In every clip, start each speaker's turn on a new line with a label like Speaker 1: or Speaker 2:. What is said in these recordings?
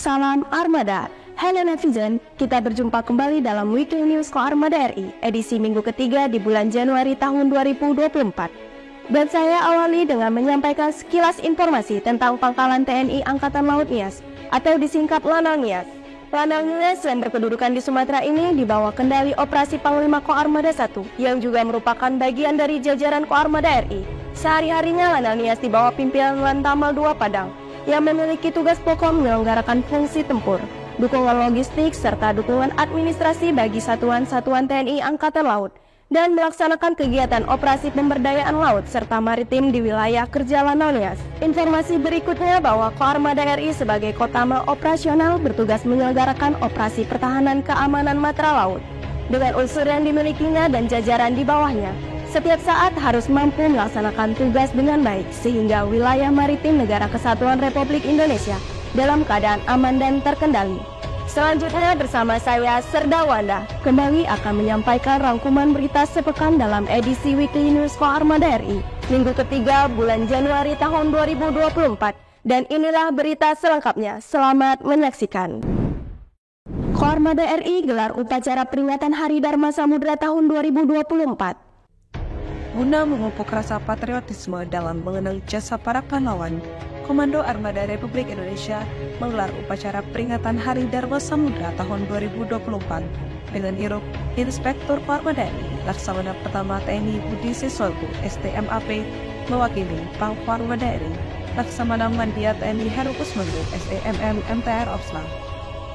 Speaker 1: Salam Armada. Halo netizen, kita berjumpa kembali dalam Weekly News Koarmada RI, edisi minggu ketiga di bulan Januari tahun 2024. Dan saya awali dengan menyampaikan sekilas informasi tentang Pangkalan TNI Angkatan Laut Nias, atau disingkat Lanal Nias. Lanal Nias yang berkedudukan di Sumatera ini di bawah kendali Operasi Panglima Koarmada 1, yang juga merupakan bagian dari jajaran Koarmada RI. Sehari-harinya Lanal Nias di bawah pimpinan Lantamal 2 Padang, yang memiliki tugas pokok menyelenggarakan fungsi tempur, dukungan logistik, serta dukungan administrasi bagi satuan-satuan TNI Angkatan Laut, dan melaksanakan kegiatan operasi pemberdayaan laut serta maritim di wilayah kerja Lanal Nias. Informasi berikutnya bahwa Koarmada RI sebagai Kotamal operasional bertugas menyelenggarakan operasi pertahanan keamanan matra laut dengan unsur yang dimilikinya dan jajaran di bawahnya. Setiap saat harus mampu melaksanakan tugas dengan baik sehingga wilayah maritim Negara Kesatuan Republik Indonesia dalam keadaan aman dan terkendali. Selanjutnya bersama saya Serda Wanda kembali akan menyampaikan rangkuman berita sepekan dalam edisi Weekly News Koarmada RI minggu ketiga bulan Januari tahun 2024, dan inilah berita selengkapnya. Selamat menyaksikan. Koarmada RI gelar upacara peringatan Hari Dharma Samudra tahun 2024.
Speaker 2: Guna memupuk rasa patriotisme dalam mengenang jasa para pahlawan, Komando Armada Republik Indonesia menggelar upacara peringatan Hari Dharma Samudra tahun 2024 dengan iruk Inspektur Koarmada RI Laksamana Pertama TNI Budi Siswanto STMAP mewakili Pang Koarmada RI Laksamana Mandia TNI Heru Kusmanto SEMM MTR Opsla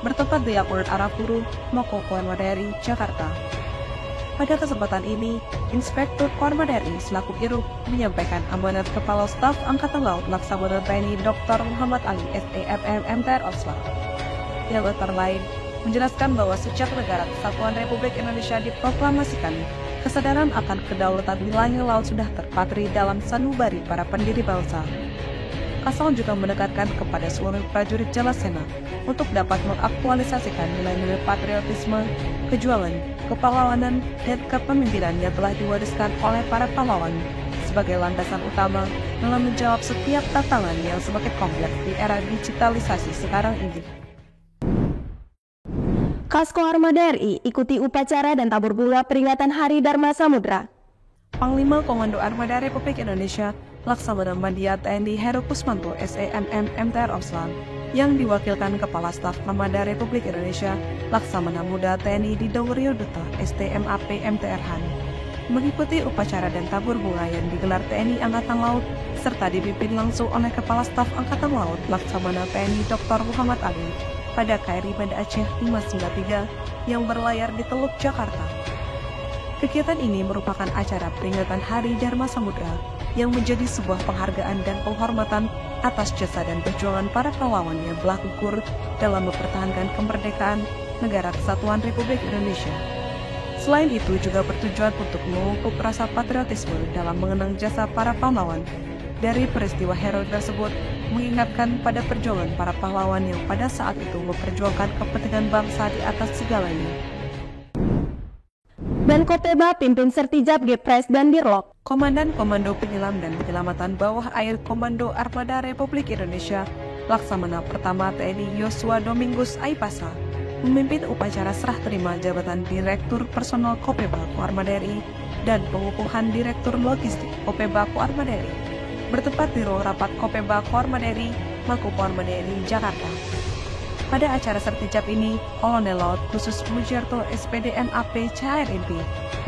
Speaker 2: bertempat di Airport Arafuru, Mako Koarmada RI, Jakarta. Pada kesempatan ini, Inspektur Koarmada RI selaku Iruk menyampaikan amanat Kepala Staf Angkatan Laut Laksamana TNI Dr. Muhammad Ali SEMM MTR Opsla. Yang antara lain, menjelaskan bahwa sejak Negara Kesatuan Republik Indonesia diproklamasikan, kesadaran akan kedaulatan wilayah laut sudah terpatri dalam sanubari para pendiri bangsa. Kasal juga menekankan kepada seluruh prajurit Jalasena untuk dapat mengaktualisasikan nilai-nilai patriotisme, kejuangan, kepahlawanan, dan kepemimpinan yang telah diwariskan oleh para pahlawan sebagai landasan utama dalam menjawab setiap tantangan yang semakin kompleks di era digitalisasi sekarang ini.
Speaker 1: Kasko Armada RI ikuti upacara dan tabur bunga peringatan Hari Dharma Samudra.
Speaker 2: Panglima Komando Armada Republik Indonesia Laksamana Mandia TNI Heru Kusmanto SEMM MTR Opsla yang diwakilkan Kepala Staf Armada Republik Indonesia Laksamana Muda TNI Didau Ryodota STMAP MTR Han mengikuti upacara dan tabur bunga yang digelar TNI Angkatan Laut serta dipimpin langsung oleh Kepala Staf Angkatan Laut Laksamana TNI Dr. Muhammad Ali pada KRI Banda Aceh 593 yang berlayar di Teluk, Jakarta. Kegiatan ini merupakan acara peringatan Hari Dharma Samudra yang menjadi sebuah penghargaan dan penghormatan atas jasa dan perjuangan para pahlawan yang telah gugur dalam mempertahankan kemerdekaan Negara Kesatuan Republik Indonesia. Selain itu juga bertujuan untuk memupuk rasa patriotisme dalam mengenang jasa para pahlawan. Dari peristiwa heroik tersebut mengingatkan pada perjuangan para pahlawan yang pada saat itu memperjuangkan kepentingan bangsa di atas segalanya.
Speaker 1: Menko Pemba pimpin Sertijab Gepres dan Dirlok.
Speaker 2: Komandan Komando Penyelam dan Penyelamatan Bawah Air Komando Armada Republik Indonesia Laksamana Pertama TNI Yosua Domingus Aipasa memimpin upacara serah terima jabatan Direktur Personal Kopemba Koarmada RI dan pengukuhan Direktur Logistik Kopemba Koarmada RI bertempat di ruang rapat Kopemba Koarmada RI Mako Koarmada RI, Jakarta. Pada acara sertijab ini, Kolonel Laut Khusus Mujarto SPDMAP CHRMP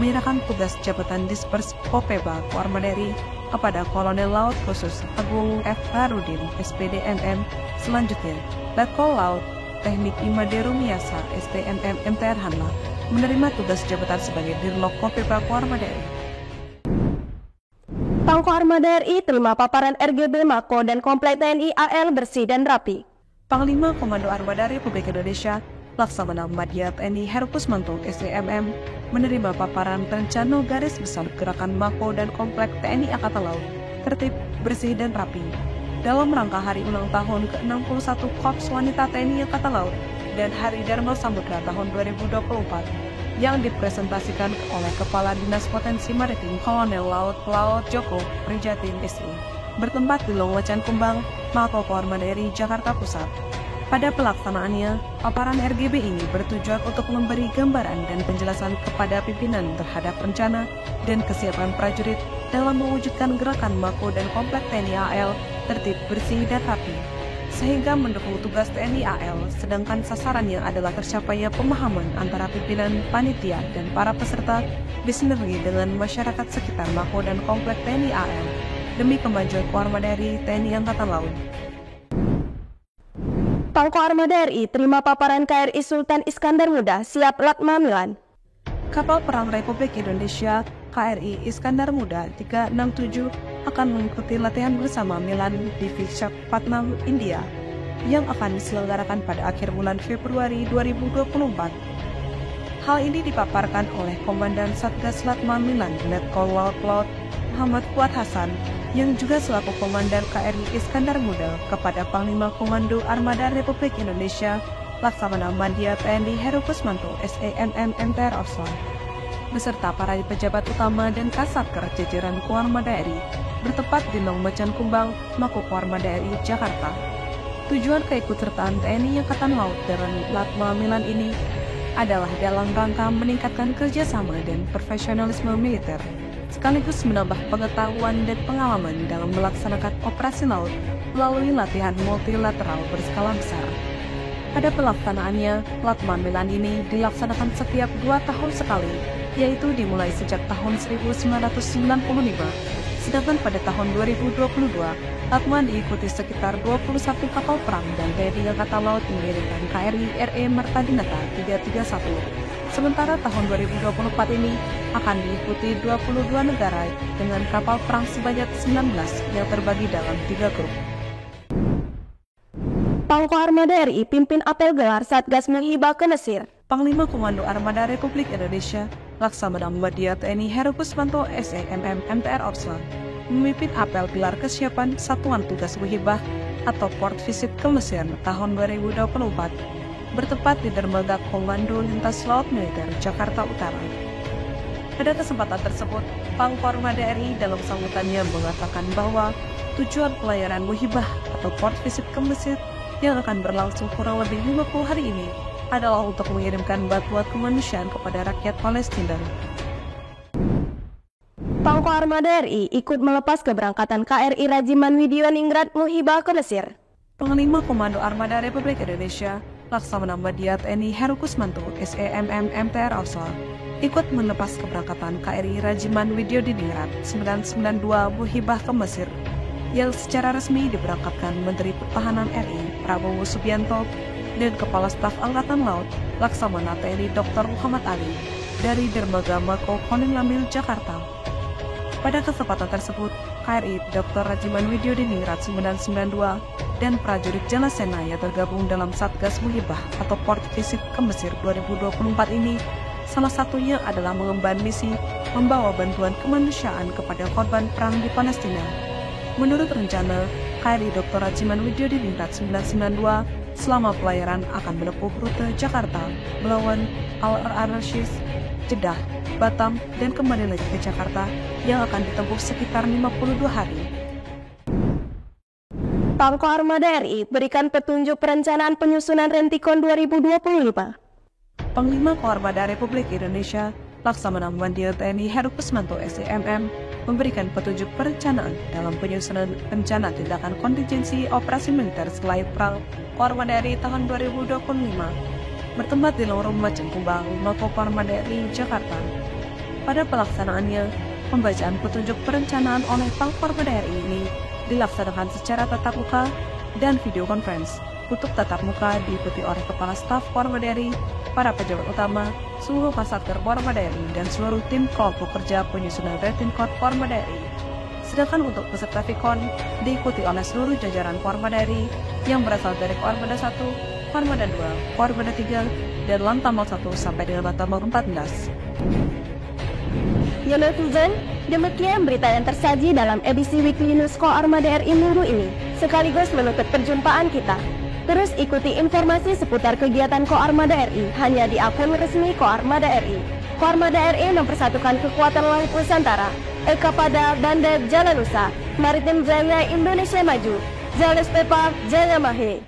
Speaker 2: menyerahkan tugas jabatan Dispers Kopemba Koarmada RI kepada Kolonel Laut Khusus Agung F. Harudin SPDMM. Selanjutnya, Letkol Laut Teknik Imade Rumiasa STMM MTR Hanla menerima tugas jabatan sebagai Dirlok Kopemba Koarmada RI.
Speaker 1: Pangko Armada RI terima paparan RGB Mako dan Komplek TNI AL bersih dan rapi.
Speaker 2: Panglima Komando Armada Republik Indonesia Laksamana Madya TNI Heru Kusmanto SEMM menerima paparan rencana garis besar gerakan Mako dan Komplek TNI Angkatan Laut tertib, bersih, dan rapi dalam rangka hari ulang tahun ke-61 Korps Wanita TNI Angkatan Laut dan Hari Dharma Samudra tahun 2024 yang dipresentasikan oleh Kepala Dinas Potensi Maritim Kolonel Laut Joko Prijatin SI bertempat di Longocan Kumbang, Mako Koarmada RI, Jakarta Pusat. Pada pelaksanaannya, paparan RGB ini bertujuan untuk memberi gambaran dan penjelasan kepada pimpinan terhadap rencana dan kesiapan prajurit dalam mewujudkan gerakan Mako dan Komplek TNI AL tertib, bersih, dan rapi, sehingga mendukung tugas TNI AL, sedangkan sasarannya adalah tercapainya pemahaman antara pimpinan, panitia, dan para peserta bersinergi dengan masyarakat sekitar Mako dan Komplek TNI AL demi kemajuan Koarmada RI TNI Angkatan Laut.
Speaker 1: Pangko Armada RI terima paparan KRI Sultan Iskandar Muda siap Latma Milan.
Speaker 2: Kapal Perang Republik Indonesia KRI Iskandar Muda 367 akan mengikuti latihan bersama Milan di Visakhapatnam, India, yang akan diselenggarakan pada akhir bulan Februari 2024. Hal ini dipaparkan oleh Komandan Satgas Latma Milan Letkol Laut Muhammad Fuad Hasan, yang juga selaku Komandan KRI Iskandar Muda kepada Panglima Komando Armada Republik Indonesia Laksamana Madya TNI Heru Kusmanto SEMM MTR Opson, beserta para pejabat utama dan kasatker jajaran Koarmada RI bertempat di Long Macan Kumbang, Mako Koarmada RI, Jakarta. Tujuan keikutsertaan TNI Angkatan Laut dalam Latma Milan ini adalah dalam rangka meningkatkan kerjasama dan profesionalisme militer, sekaligus menambah pengetahuan dan pengalaman dalam melaksanakan operasi laut melalui latihan multilateral berskala besar. Pada pelaksanaannya, Latma Milan ini dilaksanakan setiap 2 tahun sekali, yaitu dimulai sejak tahun 1995, sedangkan pada tahun 2022, Latma diikuti sekitar 21 kapal perang dan TNI Angkatan Laut mengirimkan KRI RE Marta Dinata 331. Sementara tahun 2024 ini akan diikuti 22 negara dengan kapal perang sebanyak 19 yang terbagi dalam 3 grup.
Speaker 1: Pangko Armada RI pimpin apel gelar Satgas menghibah ke Mesir.
Speaker 2: Panglima Komando Armada Republik Indonesia Laksamana Madya TNI Heru Kusmanto SEMM MTR Opson memimpin apel gelar kesiapan Satuan Tugas Muhibah atau Port Visit ke Mesir tahun 2024, bertempat di Dermaga Komando Lintas Laut Militer Jakarta Utara. Pada kesempatan tersebut, Pangko Armada RI dalam sambutannya mengatakan bahwa tujuan pelayaran Muhibah atau Port Visit ke Mesir yang akan berlangsung kurang lebih 50 hari ini adalah untuk mengirimkan bantuan kemanusiaan kepada rakyat Palestina.
Speaker 1: Pangko Armada RI ikut melepas keberangkatan KRI Rajiman Widioningrat Muhibah ke Mesir.
Speaker 2: Panglima Komando Armada Republik Indonesia Laksamana Madya TNI Heru Kusmanto SEMM MTR Opson ikut melepas keberangkatan KRI Rajiman Widyodiningrat 992 Muhibah ke Mesir, yang secara resmi diberangkatkan Menteri Pertahanan RI Prabowo Subianto dan Kepala Staf Angkatan Laut Laksamana TNI Dr. Muhammad Ali dari Dermaga Mako Koning Lamil, Jakarta. Pada kesempatan tersebut, KRI Dr. Rajiman Widyodiningrat 992 dan prajurit Jalasena yang tergabung dalam Satgas Muhibah atau Port Visit ke Mesir 2024 ini salah satunya adalah mengemban misi membawa bantuan kemanusiaan kepada korban perang di Palestina. Menurut rencana, KRI Dr. Rajiman Widyodiningrat 992 selama pelayaran akan menempuh rute Jakarta, Belawan, Al-Arashis, Jeddah, Batam, dan kembali lagi ke Jakarta yang akan ditempuh sekitar 52 hari.
Speaker 1: Pangko Armada RI berikan petunjuk perencanaan penyusunan Rentikon 2025.
Speaker 2: Panglima Koarmada Republik Indonesia Laksamana Madya TNI Heru Kusmanto SEMM memberikan petunjuk perencanaan dalam penyusunan rencana tindakan kontingensi operasi militer selain perang Koarmada RI tahun 2025, bertempat di Long Macan Kumbang, Mako Koarmada RI, Jakarta. Pada pelaksanaannya, pembacaan petunjuk perencanaan oleh Pangko Armada RI ini dilaksanakan secara tatap muka dan video conference. Untuk tatap muka diikuti oleh Kepala Staf Koarmada RI, para pejabat utama, seluruh kasatker Koarmada RI, dan seluruh tim kelompok kerja penyusunan Retinkot Koarmada RI. Sedangkan untuk peserta Vikon diikuti oleh seluruh jajaran Koarmada RI yang berasal dari Koarmada 1, Koarmada 2, Koarmada 3, dan Lantamal 1 sampai dengan Lantamal 14.
Speaker 1: Ya netizen, demikian berita yang tersaji dalam edisi Weekly News Koarmada RI minggu ini, sekaligus menutup perjumpaan kita. Terus ikuti informasi seputar kegiatan Koarmada RI hanya di akun resmi Koarmada RI. Koarmada RI mempersatukan kekuatan laut Nusantara. Eka pada Bandar Jalanusa, Maritim Jaya Indonesia Maju. Jales Pepa Jaya Mahe.